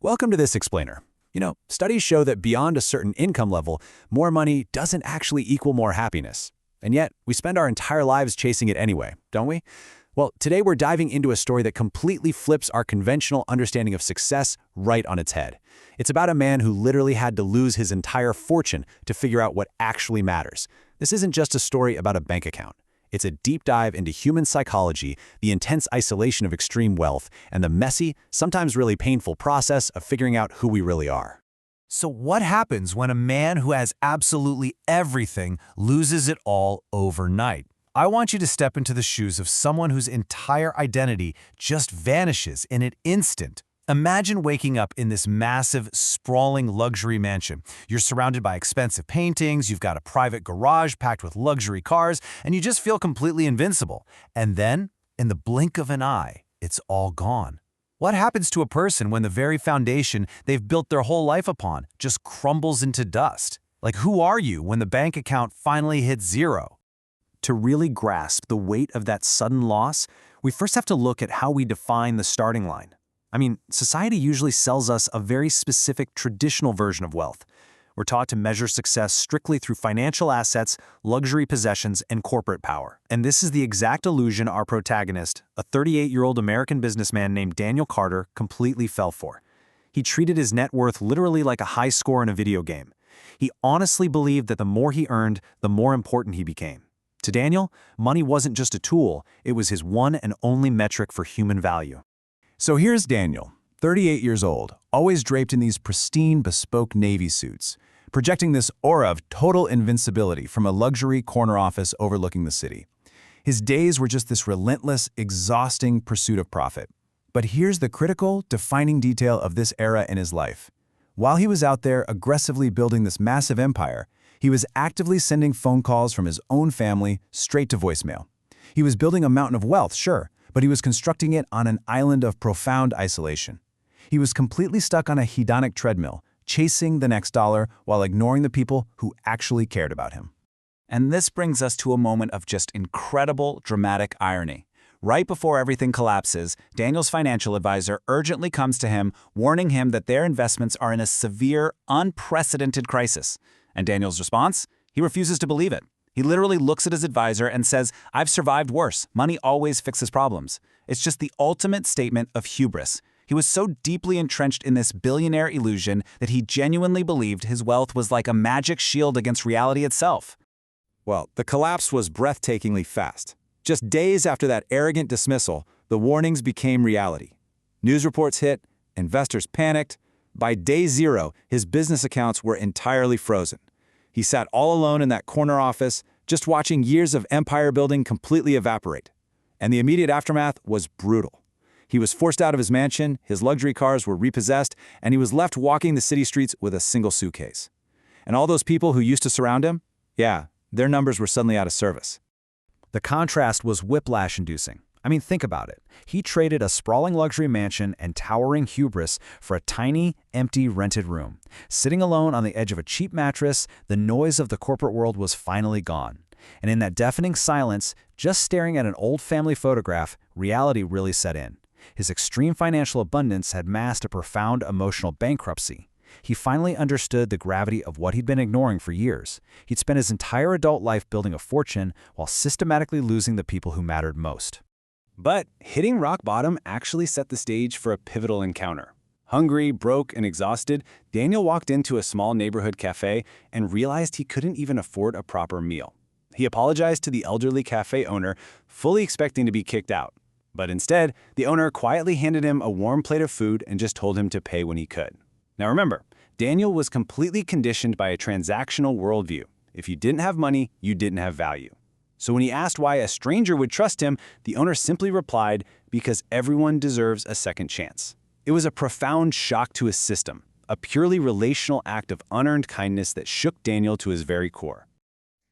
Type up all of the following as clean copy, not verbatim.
Welcome to this explainer. Studies show that beyond a certain income level, more money doesn't actually equal more happiness. And yet, we spend our entire lives chasing it anyway, don't we? Well, today we're diving into a story that completely flips our conventional understanding of success right on its head. It's about a man who literally had to lose his entire fortune to figure out what actually matters. This isn't just a story about a bank account. It's a deep dive into human psychology, the intense isolation of extreme wealth, and the messy, sometimes really painful process of figuring out who we really are. So what happens when a man who has absolutely everything loses it all overnight? I want you to step into the shoes of someone whose entire identity just vanishes in an instant. Imagine waking up in this massive, sprawling luxury mansion. You're surrounded by expensive paintings, you've got a private garage packed with luxury cars, and you just feel completely invincible. And then, in the blink of an eye, it's all gone. What happens to a person when the very foundation they've built their whole life upon just crumbles into dust? Like, who are you when the bank account finally hits zero? To really grasp the weight of that sudden loss, we first have to look at how we define the starting line. Society usually sells us a very specific traditional version of wealth. We're taught to measure success strictly through financial assets, luxury possessions, and corporate power. And this is the exact illusion our protagonist, a 38-year-old American businessman named Daniel Carter, completely fell for. He treated his net worth literally like a high score in a video game. He honestly believed that the more he earned, the more important he became. To Daniel, money wasn't just a tool, it was his one and only metric for human value. So here's Daniel, 38 years old, always draped in these pristine, bespoke Navy suits, projecting this aura of total invincibility from a luxury corner office overlooking the city. His days were just this relentless, exhausting pursuit of profit. But here's the critical, defining detail of this era in his life. While he was out there aggressively building this massive empire, he was actively sending phone calls from his own family straight to voicemail. He was building a mountain of wealth, sure, but he was constructing it on an island of profound isolation. He was completely stuck on a hedonic treadmill, chasing the next dollar while ignoring the people who actually cared about him. And this brings us to a moment of just incredible, dramatic irony. Right before everything collapses, Daniel's financial advisor urgently comes to him, warning him that their investments are in a severe, unprecedented crisis. And Daniel's response? He refuses to believe it. He literally looks at his advisor and says, "I've survived worse. Money always fixes problems." It's just the ultimate statement of hubris. He was so deeply entrenched in this billionaire illusion that he genuinely believed his wealth was like a magic shield against reality itself. Well, the collapse was breathtakingly fast. Just days after that arrogant dismissal, the warnings became reality. News reports hit, investors panicked. By day zero, his business accounts were entirely frozen. He sat all alone in that corner office, just watching years of empire building completely evaporate. And the immediate aftermath was brutal. He was forced out of his mansion, his luxury cars were repossessed, and he was left walking the city streets with a single suitcase. And all those people who used to surround him? Yeah, their numbers were suddenly out of service. The contrast was whiplash-inducing. Think about it. He traded a sprawling luxury mansion and towering hubris for a tiny, empty, rented room. Sitting alone on the edge of a cheap mattress, the noise of the corporate world was finally gone. And in that deafening silence, just staring at an old family photograph, reality really set in. His extreme financial abundance had masked a profound emotional bankruptcy. He finally understood the gravity of what he'd been ignoring for years. He'd spent his entire adult life building a fortune while systematically losing the people who mattered most. But hitting rock bottom actually set the stage for a pivotal encounter. Hungry, broke, and exhausted, Daniel walked into a small neighborhood cafe and realized he couldn't even afford a proper meal. He apologized to the elderly cafe owner, fully expecting to be kicked out. But instead, the owner quietly handed him a warm plate of food and just told him to pay when he could. Now remember, Daniel was completely conditioned by a transactional worldview. If you didn't have money, you didn't have value. So when he asked why a stranger would trust him, the owner simply replied, "Because everyone deserves a second chance." It was a profound shock to his system, a purely relational act of unearned kindness that shook Daniel to his very core.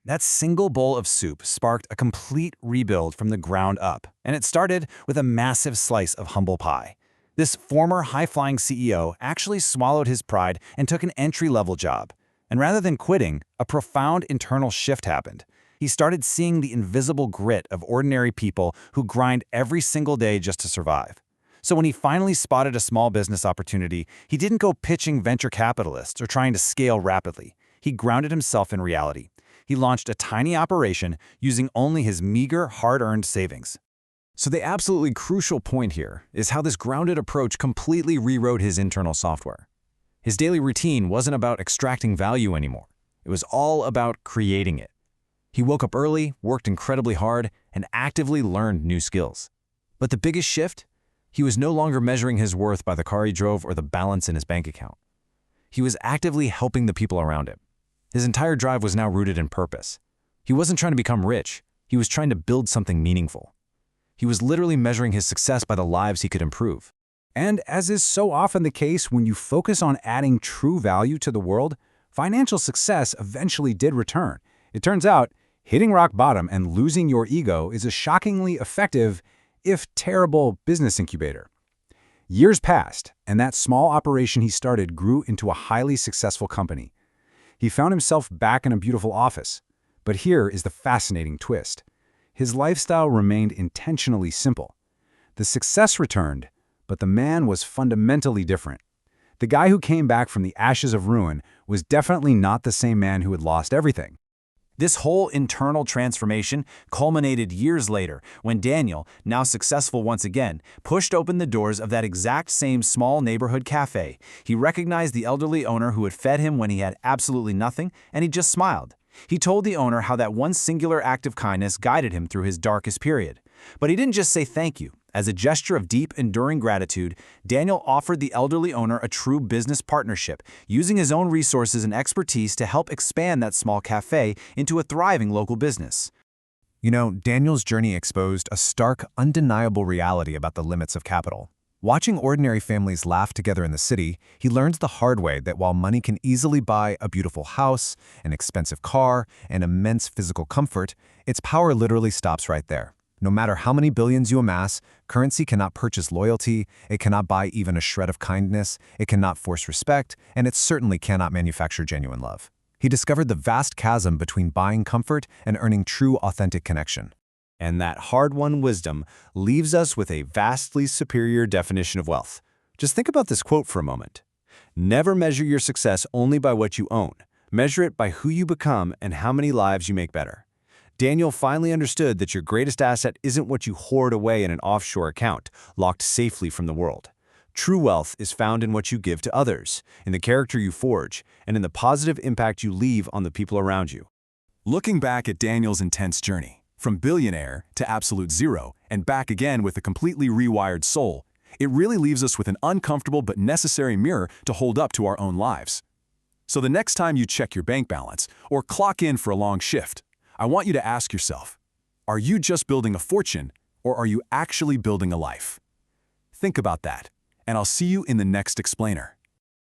That single bowl of soup sparked a complete rebuild from the ground up, and it started with a massive slice of humble pie. This former high-flying CEO actually swallowed his pride and took an entry-level job. And rather than quitting, a profound internal shift happened. He started seeing the invisible grit of ordinary people who grind every single day just to survive. So when he finally spotted a small business opportunity, he didn't go pitching venture capitalists or trying to scale rapidly. He grounded himself in reality. He launched a tiny operation using only his meager, hard-earned savings. So the absolutely crucial point here is how this grounded approach completely rewrote his internal software. His daily routine wasn't about extracting value anymore. It was all about creating it. He woke up early, worked incredibly hard, and actively learned new skills. But the biggest shift? He was no longer measuring his worth by the car he drove or the balance in his bank account. He was actively helping the people around him. His entire drive was now rooted in purpose. He wasn't trying to become rich. He was trying to build something meaningful. He was literally measuring his success by the lives he could improve. And as is so often the case when you focus on adding true value to the world, financial success eventually did return. It turns out, hitting rock bottom and losing your ego is a shockingly effective, if terrible, business incubator. Years passed, and that small operation he started grew into a highly successful company. He found himself back in a beautiful office. But here is the fascinating twist. His lifestyle remained intentionally simple. The success returned, but the man was fundamentally different. The guy who came back from the ashes of ruin was definitely not the same man who had lost everything. This whole internal transformation culminated years later when Daniel, now successful once again, pushed open the doors of that exact same small neighborhood cafe. He recognized the elderly owner who had fed him when he had absolutely nothing, and he just smiled. He told the owner how that one singular act of kindness guided him through his darkest period. But he didn't just say thank you. As a gesture of deep, enduring gratitude, Daniel offered the elderly owner a true business partnership, using his own resources and expertise to help expand that small cafe into a thriving local business. You know, Daniel's journey exposed a stark, undeniable reality about the limits of capital. Watching ordinary families laugh together in the city, he learns the hard way that while money can easily buy a beautiful house, an expensive car, and immense physical comfort, its power literally stops right there. No matter how many billions you amass, currency cannot purchase loyalty, it cannot buy even a shred of kindness, it cannot force respect, and it certainly cannot manufacture genuine love. He discovered the vast chasm between buying comfort and earning true, authentic connection. And that hard-won wisdom leaves us with a vastly superior definition of wealth. Just think about this quote for a moment. Never measure your success only by what you own. Measure it by who you become and how many lives you make better. Daniel finally understood that your greatest asset isn't what you hoard away in an offshore account, locked safely from the world. True wealth is found in what you give to others, in the character you forge, and in the positive impact you leave on the people around you. Looking back at Daniel's intense journey, from billionaire to absolute zero, and back again with a completely rewired soul, it really leaves us with an uncomfortable but necessary mirror to hold up to our own lives. So the next time you check your bank balance or clock in for a long shift, I want you to ask yourself, are you just building a fortune, or are you actually building a life? Think about that, and I'll see you in the next explainer.